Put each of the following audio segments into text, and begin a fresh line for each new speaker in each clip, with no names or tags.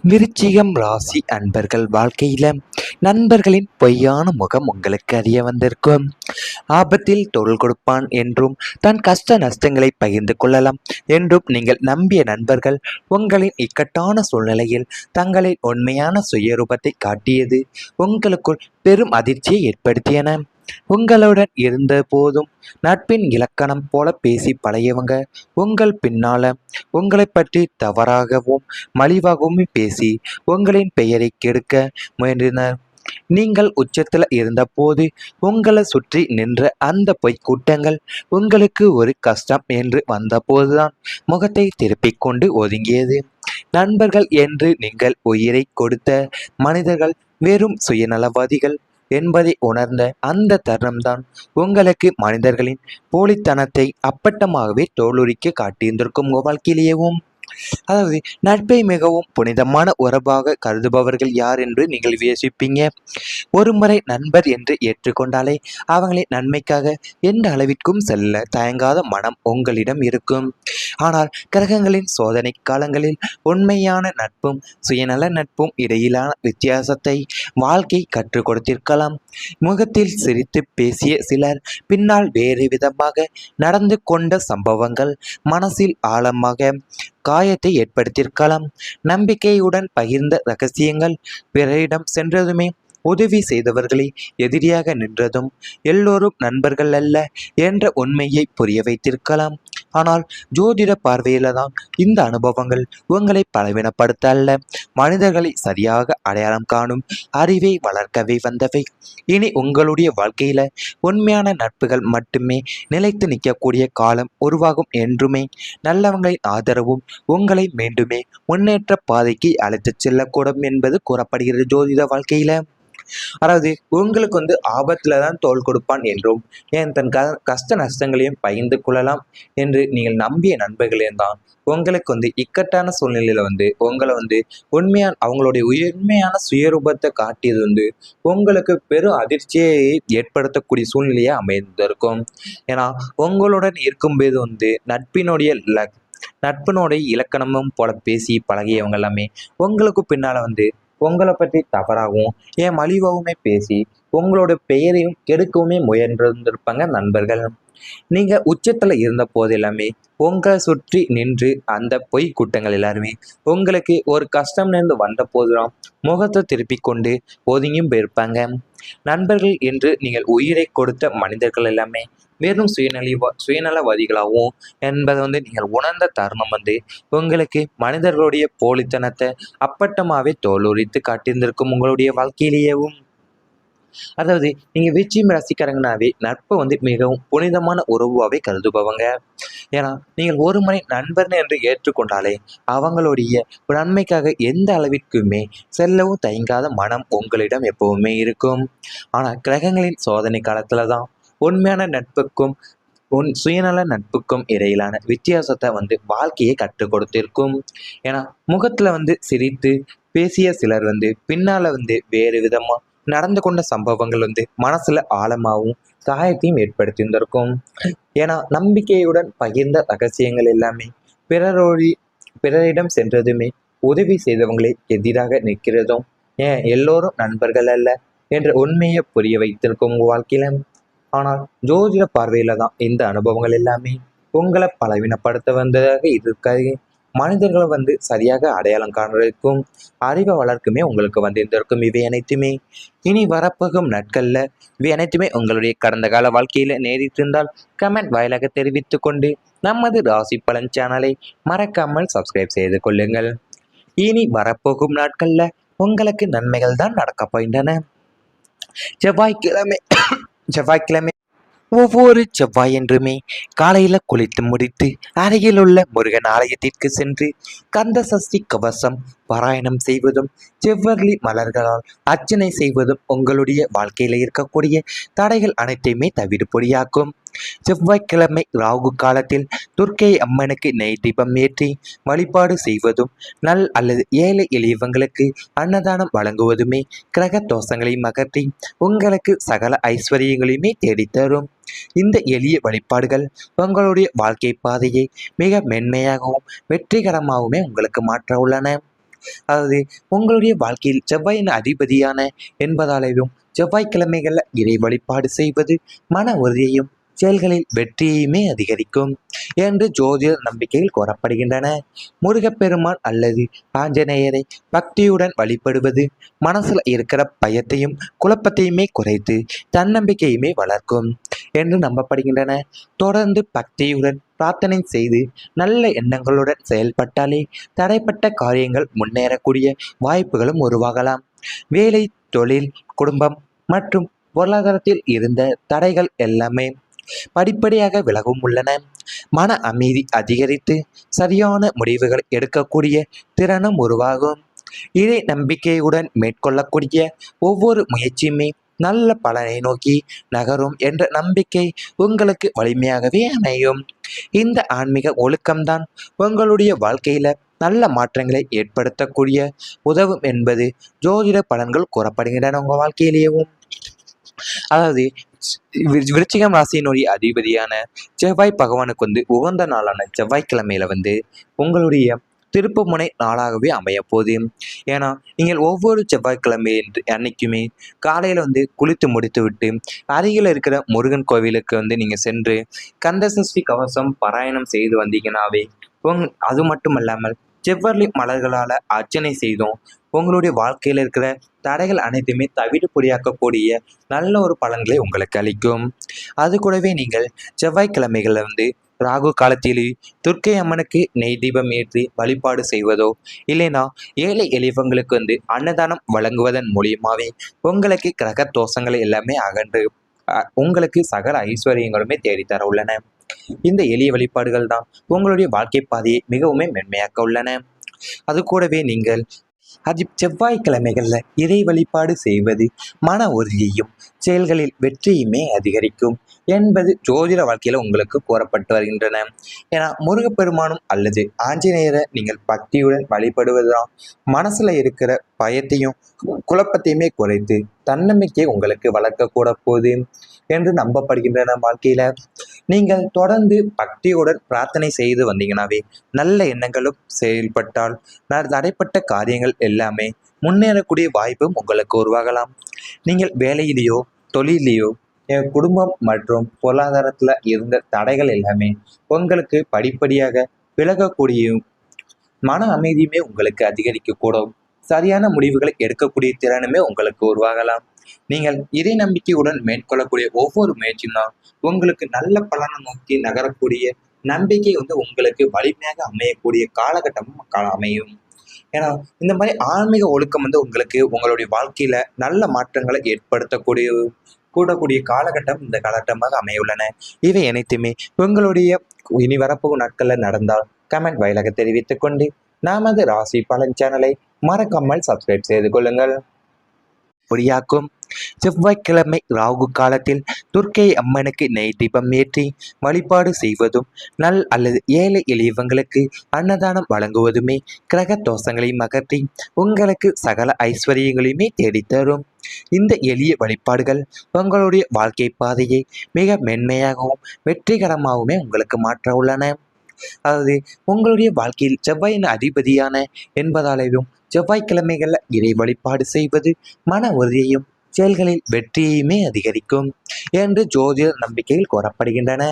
விருச்சிகம் ராசி அன்பர்கள் வாழ்க்கையில நண்பர்களின் பொய்யான முகம் உங்களுக்கு அறிய வந்திருக்கும். ஆபத்தில் தோள் கொடுப்பான் என்றும் தன் கஷ்ட நஷ்டங்களை பகிர்ந்து கொள்ளலாம் என்றும் நீங்கள் நம்பிய நண்பர்கள் உங்களின் இக்கட்டான சூழ்நிலையில் தங்களின் உண்மையான சுயரூபத்தை காட்டியது உங்களுக்குள் பெரும் அதிர்ச்சியை ஏற்படுத்தியன. உங்களுடன் இருந்த போதும் நட்பின் இலக்கணம் போல பேசி பழையவங்க உங்கள் பின்னால உங்களை பற்றி தவறாகவும் மலிவாகவும் பேசி உங்களின் பெயரை கெடுக்க முயன்றனர். நீங்கள் உச்சத்தில் இருந்தபோது உங்களை சுற்றி நின்ற அந்த பொய் கூட்டங்கள் உங்களுக்கு ஒரு கஷ்டம் என்று வந்தபோதுதான் முகத்தை திருப்பிக் கொண்டு ஒதுங்கியது. நண்பர்கள் என்று நீங்கள் உயிரை கொடுத்த மனிதர்கள் வெறும் சுயநலவாதிகள் என்பதை உணர்ந்த அந்த தருணம்தான் உங்களுக்கு மனிதர்களின் போலித்தனத்தை அப்பட்டமாகவே தோலுரிக்க காட்டியிருந்திருக்கும் உங்கள் வாழ்க்கையிலேயேவும். அதாவது நட்பை மிகவும் புனிதமான உறவாக கருதுபவர்கள் யார் என்று நீங்கள் யோசிப்பீங்க. ஒரு முறை நண்பர் என்று ஏற்றுக்கொண்டாலே அவங்களின் நன்மைக்காக எந்த அளவிற்கும் செல்ல தயங்காத மனம் உங்களிடம் இருக்கும். ஆனால் கிரகங்களின் சோதனை காலங்களில் உண்மையான நட்பும் சுயநல நட்பும் இடையிலான வித்தியாசத்தை வாழ்க்கை கற்றுக் கொடுத்திருக்கலாம். முகத்தில் சிரித்து பேசிய சிலர் பின்னால் வேறு விதமாக நடந்து கொண்ட சம்பவங்கள் மனசில் ஆழமாக காயத்தை ஏற்படுத்தியிருக்கலாம். நம்பிக்கையுடன் பகிர்ந்த ரகசியங்கள் பிறரிடம் சென்றதுமே உதவி செய்தவர்களை எதிரியாக நின்றதும் எல்லோரும் நண்பர்கள் அல்ல என்ற உண்மையை புரிய வைத்திருக்கலாம். ஆனால் ஜோதிட பார்வையில தான் இந்த அனுபவங்கள் உங்களை பலவீனப்படுத்த அல்ல, மனிதர்களை சரியாக அடையாளம் காணும் அறிவை வளர்க்கவே வந்தவை. இனி உங்களுடைய வாழ்க்கையில உண்மையான நட்புகள் மட்டுமே நிலைத்து நிற்கக்கூடிய காலம் உருவாகும் என்றுமே நல்லவங்களின் ஆதரவும் உங்களை மீண்டுமே முன்னேற்ற பாதைக்கு அழைத்துச் செல்லக்கூடும் என்பது கூறப்படுகிறது ஜோதிட வாழ்க்கையில. அதாவது உங்களுக்கு ஆபத்துல தான் தோள் கொடுப்பான் என்றும் ஏன் தன் கஷ்ட நஷ்டங்களையும் பகிர்ந்து கொள்ளலாம் என்று நீங்கள் நம்பிய நண்பர்களே தான் உங்களுக்கு இக்கட்டான சூழ்நிலையில உங்களை உண்மையான அவங்களுடைய உண்மையான சுயரூபத்தை காட்டியது உங்களுக்கு பெரும் அதிர்ச்சியை ஏற்படுத்தக்கூடிய சூழ்நிலையை அமைந்திருக்கும். ஏன்னா உங்களுடன் இருக்கும்போது நட்பினுடைய இலக்கணமும் போல பேசி பழகியவங்க எல்லாமே உங்களுக்கு பின்னால உங்களை பற்றி தவறாகவும் ஏன் மலிவாகவுமே பேசி உங்களோட பெயரையும் கெடுக்கவுமே முயன்றிருந்திருப்பாங்க நண்பர்கள். நீங்க உச்சத்துல இருந்த போது எல்லாமே உங்களை சுற்றி நின்று அந்த பொய் கூட்டங்கள் எல்லாருமே உங்களுக்கு ஒரு கஷ்டம் நேர்ந்து வந்த போதுதான் முகத்தை திருப்பி கொண்டு ஒதுங்கியும் போயிருப்பாங்க. நண்பர்கள் என்று நீங்கள் உயிரை கொடுத்த மனிதர்கள் எல்லாமே வெறும் சுயநலவாதிகளாகவும் என்பதை நீங்கள் உணர்ந்த தருணம் உங்களுக்கு மனிதர்களுடைய போலித்தனத்தை அப்பட்டமாகவே தோலுரித்து காட்டியிருந்திருக்கும் உங்களுடைய வாழ்க்கையிலேயேவும். அதாவது நீங்க விருச்சிகம் ராசிக்காரங்கனாவே நட்பை மிகவும் புனிதமான உறவாவே கருதுபவங்க. ஏன்னா நீங்கள் ஒரு முறை நண்பர்னு என்று ஏற்றுக்கொண்டாலே அவங்களுடைய நன்மைக்காக எந்த அளவிற்குமே செல்லவும் தயங்காத மனம் உங்களிடம் எப்பவுமே இருக்கும். ஆனா கிரகங்களின் சோதனை காலத்துல தான் உண்மையான நட்புக்கும் சுயநல நட்புக்கும் இடையிலான வித்தியாசத்தை வாழ்க்கையை கற்றுக் கொடுத்திருக்கும். ஏன்னா முகத்துல சிரித்து பேசிய சிலர் பின்னால வேறு விதமா நடந்து கொண்ட சம்பவங்கள் மனசுல ஆழமாகவும் காயத்தையும் ஏற்படுத்தியிருந்திருக்கும். ஏன்னா நம்பிக்கையுடன் பகிர்ந்த ரகசியங்கள் எல்லாமே பிறரிடம் சென்றதுமே உதவி செய்தவங்களை எதிராக நிற்கிறதும் ஏன் எல்லோரும் நண்பர்கள் அல்ல என்ற உண்மையை புரிய வைத்திருக்கும் உங்க வாழ்க்கையில. ஆனால் ஜோதிட பார்வையில தான் இந்த அனுபவங்கள் எல்லாமே உங்களை பலவீனப்படுத்த வந்ததாக இருக்காது. மனிதர்களை சரியாக அடையாளம் காண்றதுக்கும் அறிவை வளர்க்குமே உங்களுக்கு இருந்திருக்கும் இவை அனைத்துமே. இனி வரப்போகும் நாட்கள்ல இவை அனைத்துமே உங்களுடைய கடந்த கால வாழ்க்கையில நேரிட்டு இருந்தால் கமெண்ட் வாயிலாக தெரிவித்து கொண்டு நமது ராசி பலன் சேனலை மறக்காமல் சப்ஸ்கிரைப் செய்து கொள்ளுங்கள். இனி வரப்போகும் நாட்கள்ல உங்களுக்கு நன்மைகள் தான் நடக்க போகின்றன. செவ்வாய்க்கிழமை செவ்வாய்க்கிழமை ஒவ்வொரு செவ்வாயன்றுமே காலையில குளித்து முடித்து அருகில் உள்ள முருகன் ஆலயத்திற்கு சென்று கந்த சஷ்டி கவசம் பாராயணம் செய்வதும் செவ்வரளி மலர்களால் அர்ச்சனை செய்வதும் உங்களுடைய வாழ்க்கையில இருக்கக்கூடிய தடைகள் அனைத்தையுமே தவிடுபொடியாக்கும். செவ்வாய்க்கிழமை ராகு காலத்தில் துர்க்கை அம்மனுக்கு நெய் தீபம் ஏற்றி வழிபாடு செய்வதும் அல்லது ஏழை எளியவங்களுக்கு அன்னதானம் வழங்குவதுமே கிரக தோஷங்களை அகற்றி உங்களுக்கு சகல ஐஸ்வர்யங்களையுமே தேடித்தரும். இந்த எளிய வழிபாடுகள் உங்களுடைய வாழ்க்கை பாதையை மிக மென்மையாகவும் வெற்றிகரமாகவுமே உங்களுக்கு மாற்ற உள்ளன. அதாவது உங்களுடைய வாழ்க்கையில் செவ்வாயின் அதிபதியான என்பதாலேயும் செவ்வாய்க்கிழமைகளில் இறை வழிபாடு செய்வது மன உறுதியையும் செயல்களில் வெற்றியுமே அதிகரிக்கும் என்று ஜோதிட நம்பிக்கையில் கூறப்படுகின்றன. முருகப்பெருமான் அல்லது ஆஞ்சநேயரை பக்தியுடன் வழிபடுவது மனசுல இருக்கிற பயத்தையும் குழப்பத்தையுமே குறைத்து தன்னம்பிக்கையுமே வளர்க்கும் என்று நம்பப்படுகின்றன. தொடர்ந்து பக்தியுடன் பிரார்த்தனை செய்து நல்ல எண்ணங்களுடன் செயல்பட்டாலே தடைப்பட்ட காரியங்கள் முன்னேறக்கூடிய வாய்ப்புகளும் உருவாகலாம். வேலை, தொழில், குடும்பம் மற்றும் பொருளாதாரத்தில் இருந்த தடைகள் எல்லாமே படிப்படியாக விலகும் உள்ளன. மன அமைதி அதிகரித்து சரியான முடிவுகள் எடுக்கக்கூடிய திறனும் உருவாகும். இறை நம்பிக்கையுடன் மேற்கொள்ளக்கூடிய ஒவ்வொரு முயற்சியுமே நல்ல பலனை நோக்கி நகரும் என்ற நம்பிக்கை உங்களுக்கு வலிமையாகவே அமையும். இந்த ஆன்மீக ஒழுக்கம்தான் உங்களுடைய வாழ்க்கையில நல்ல மாற்றங்களை ஏற்படுத்தக்கூடிய உதவும் என்பது ஜோதிட பலன்கள் கூறப்படுகின்றன. உங்க வாழ்க்கையிலேயும் அதாவது விருச்சிகம் ராசியினுடைய அதிபதியான செவ்வாய் பகவானுக்கு உகந்த நாளான செவ்வாய்க்கிழமையில உங்களுடைய திருப்புமுனை நாளாகவே அமைய போகுது. ஏன்னா நீங்கள் ஒவ்வொரு செவ்வாய்க்கிழமை அன்னைக்குமே காலையில் குளித்து முடித்து விட்டு அருகில் இருக்கிற முருகன் கோவிலுக்கு நீங்கள் சென்று கந்தசஷ்டி கவசம் பாராயணம் செய்து வந்தீங்கன்னாவே அது மட்டும் இல்லாமல் செவ்வரளி மலர்களால் அர்ச்சனை செய்தும் உங்களுடைய வாழ்க்கையில் இருக்கிற தடைகள் அனைத்துமே தவிடுபொடியாக்கக்கூடிய நல்ல ஒரு பலன்களை உங்களுக்கு அளிக்கும். அது கூடவே நீங்கள் செவ்வாய்க்கிழமைகளில் ராகு காலத்திலே துர்க்கை அம்மனுக்கு நெய் தீபம் ஏற்றி வழிபாடு செய்வதோ இல்லைனா ஏழை எளியவங்களுக்கு அன்னதானம் வழங்குவதன் மூலியமாகவே உங்களுக்கு கிரக தோஷங்களை எல்லாமே அகன்று உங்களுக்கு சகல ஐஸ்வர்யங்களுமே தேடித்தர உள்ளன. இந்த எளிய வழிபாடுகள் தான் உங்களுடைய வாழ்க்கை பாதையை மிகவும் மென்மையாக்க உள்ளன. அது கூடவே நீங்கள் செவ்வாய்க்கிழமைகளில் இறை வழிபாடு செய்வது மன உறுதியையும் செயல்களில் வெற்றியுமே அதிகரிக்கும் என்பது ஜோதிட வாழ்க்கையில் உங்களுக்கு கூறப்பட்டு வருகின்றன. ஏன்னா முருகப்பெருமானும் அல்லது ஆஞ்சநேயரை நீங்கள் பக்தியுடன் வழிபடுவதுதான் மனசுல இருக்கிற பயத்தையும் குழப்பத்தையுமே குறைத்து தன்னம்பிக்கையை உங்களுக்கு வளர்க்கக்கூட போகுது என்று நம்பப்படுகின்றன. வாழ்க்கையில நீங்கள் தொடர்ந்து பக்தியுடன் பிரார்த்தனை செய்து வந்தீங்கன்னாவே நல்ல எண்ணங்களும் செயல்பட்டால் தடைப்பட்ட காரியங்கள் எல்லாமே முன்னேறக்கூடிய வாய்ப்பும் உங்களுக்கு உருவாகலாம். நீங்கள் வேலையிலேயோ தொழிலையோ குடும்பம் மற்றும் பொருளாதாரத்தில் இருந்த தடைகள் எல்லாமே உங்களுக்கு படிப்படியாக விலகக்கூடிய மன அமைதியுமே உங்களுக்கு அதிகரிக்கக்கூடும். சரியான முடிவுகளை எடுக்கக்கூடிய திறனுமே உங்களுக்கு உருவாகலாம். நீங்கள் இறை நம்பிக்கையுடன் மேற்கொள்ளக்கூடிய ஒவ்வொரு முயற்சியும் தான் உங்களுக்கு நல்ல பலனை நோக்கி நகரக்கூடிய நம்பிக்கை உங்களுக்கு வலிமையாக அமையக்கூடிய காலகட்டமும் அமையும். ஏன்னா இந்த மாதிரி ஆன்மீக ஒழுக்கம் உங்களுக்கு உங்களுடைய வாழ்க்கையில நல்ல மாற்றங்களை ஏற்படுத்தக்கூடிய கூடக்கூடிய காலகட்டம் இந்த காலகட்டமாக அமையுள்ளன. இவை அனைத்துமே உங்களுடைய இனி வரப்போகும் நாட்களில் நடந்தால் கமெண்ட் வாயிலாக தெரிவித்துக் கொண்டு நமது ராசி பலன் சேனலை மறக்காமல் சப்ஸ்கிரைப் செய்து கொள்ளுங்கள். பொடியாக்கும் செவ்வாய்க்கிழமை ராகு காலத்தில் துர்க்கை அம்மனுக்கு நெய் தீபம் ஏற்றி வழிபாடு செய்வதும் அல்லது ஏழை எளியவங்களுக்கு அன்னதானம் வழங்குவதுமே கிரக தோஷங்களையும் அகற்றி உங்களுக்கு சகல ஐஸ்வர்யங்களையுமே தேடித்தரும். இந்த எளிய வழிபாடுகள் உங்களுடைய வாழ்க்கை பாதையை மிக மென்மையாகவும் வெற்றிகரமாகவுமே உங்களுக்கு மாற்ற உள்ளன. அதாவது உங்களுடைய வாழ்க்கையில் செவ்வாயின் அதிபதியான என்பதாலேயும் செவ்வாய்க்கிழமைகளில் இறை வழிபாடு செய்வது மன உறுதியையும் செயல்களில் வெற்றியுமே அதிகரிக்கும் என்று ஜோதிட நம்பிக்கையில் கூறப்படுகின்றன.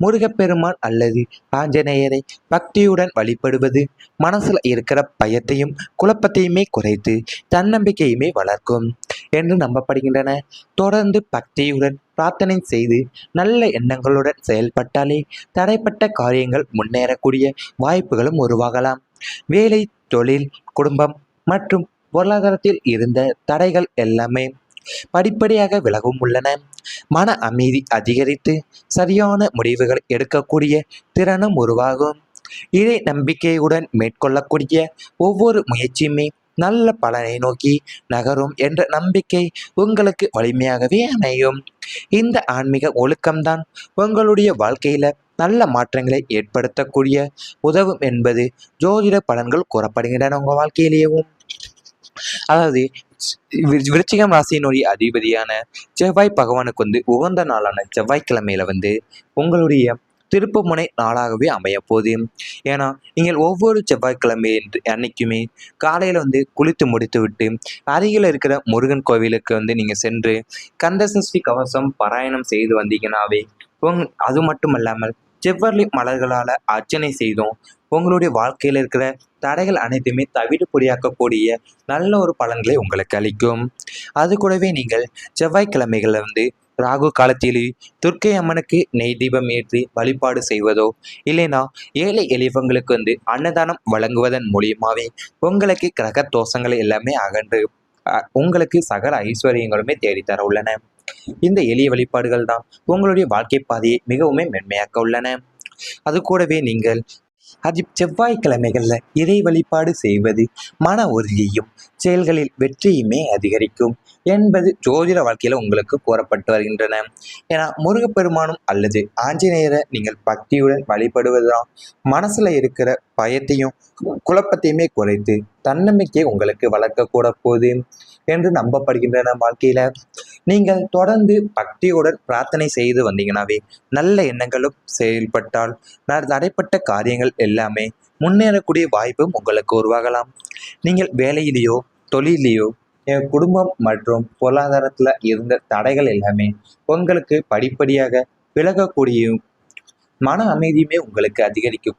முருகப்பெருமான் அல்லது ஆஞ்சநேயரை பக்தியுடன் வழிபடுவது மனசுல இருக்கிற பயத்தையும் குழப்பத்தையுமே குறைத்து தன்னம்பிக்கையுமே வளர்க்கும் என்று நம்பப்படுகின்றன. தொடர்ந்து பக்தியுடன் பிரார்த்தனை செய்து நல்ல எண்ணங்களுடன் செயல்பட்டாலே தடைப்பட்ட காரியங்கள் முன்னேறக்கூடிய வாய்ப்புகளும் உருவாகலாம். வேலை, தொழில், குடும்பம் மற்றும் பொருளாதாரத்தில் இருந்த தடைகள் எல்லாமே படிப்படியாக விலகும் உள்ளன. மன அமைதி அதிகரித்து சரியான முடிவுகள் எடுக்கக்கூடிய திறனும் உருவாகும். இறை நம்பிக்கையுடன் மேற்கொள்ளக்கூடிய ஒவ்வொரு முயற்சியுமே நல்ல பலனை நோக்கி நகரும் என்ற நம்பிக்கை உங்களுக்கு வலிமையாகவே அமையும். இந்த ஆன்மீக ஒழுக்கம்தான் உங்களுடைய வாழ்க்கையில நல்ல மாற்றங்களை ஏற்படுத்தக்கூடிய உதவும் என்பது ஜோதிட பலன்கள் கூறப்படுகின்றன. உங்க வாழ்க்கையிலேயும் அதாவது விருச்சிகம் ராசியினுடைய அதிபதியான செவ்வாய் பகவானுக்கு உகந்த நாளான செவ்வாய்க்கிழமையில உங்களுடைய திருப்புமுனை நாளாகவே அமையப்போகுது. ஏன்னா நீங்கள் ஒவ்வொரு செவ்வாய்க்கிழமை அன்னைக்குமே காலையில் குளித்து முடித்துவிட்டு அருகில் இருக்கிற முருகன் கோவிலுக்கு நீங்கள் சென்று கந்தசஷ்டி கவசம் பாராயணம் செய்து வந்தீங்கன்னாவே அது மட்டும் இல்லாமல் செவ்வரளி மலர்களால் அர்ச்சனை செய்தும் உங்களுடைய வாழ்க்கையில் இருக்கிற தடைகள் அனைத்துமே தவிடு பொடியாக்கக்கூடிய நல்ல ஒரு பலன்களை உங்களுக்கு அளிக்கும். அது கூடவே நீங்கள் செவ்வாய்க்கிழமைகளில் ராகு காலத்திலே துர்க்கை அம்மனுக்கு நெய் தீபம் ஏற்றி வழிபாடு செய்வதோ இல்லைனா ஏழை எளியவங்களுக்கு அன்னதானம் வழங்குவதன் மூலியமாவே உங்களுக்கு கிரக தோஷங்கள் எல்லாமே அகன்று உங்களுக்கு சகல ஐஸ்வர்யங்களுமே தேடித்தர உள்ளன. இந்த எளிய வழிபாடுகள் தான் உங்களுடைய வாழ்க்கை பாதையை மிகவும் மென்மையாக்க உள்ளன. அது கூடவே நீங்கள் செவ்வாய்க்கிழமைகளில் இறை வழிபாடு செய்வது மன உறுதியையும் செயல்களில் வெற்றியுமே அதிகரிக்கும் என்பது ஜோதிட வாழ்க்கையில் உங்களுக்கு கூறப்பட்டு வருகின்றன. ஏன்னா முருகப்பெருமானும் அல்லது ஆஞ்சநேயரை நீங்கள் பக்தியுடன் வழிபடுவதுதான் மனசுல இருக்கிற பயத்தையும் குழப்பத்தையுமே குறைத்து தன்னம்பிக்கையை உங்களுக்கு வளர்க்கக்கூட போகுது என்று நம்பப்படுகின்றன. வாழ்க்கையில நீங்கள் தொடர்ந்து பக்தியுடன் பிரார்த்தனை செய்து வந்தீங்கன்னாவே நல்ல எண்ணங்களும் செயல்பட்டால் தடைப்பட்ட காரியங்கள் எல்லாமே முன்னேறக்கூடிய வாய்ப்பும் உங்களுக்கு உருவாகலாம். நீங்கள் வேலையிலேயோ தொழிலையோ குடும்பம் மற்றும் பொருளாதாரத்தில் இருந்த தடைகள் எல்லாமே உங்களுக்கு படிப்படியாக விலகக்கூடிய மன அமைதியுமே உங்களுக்கு அதிகரிக்க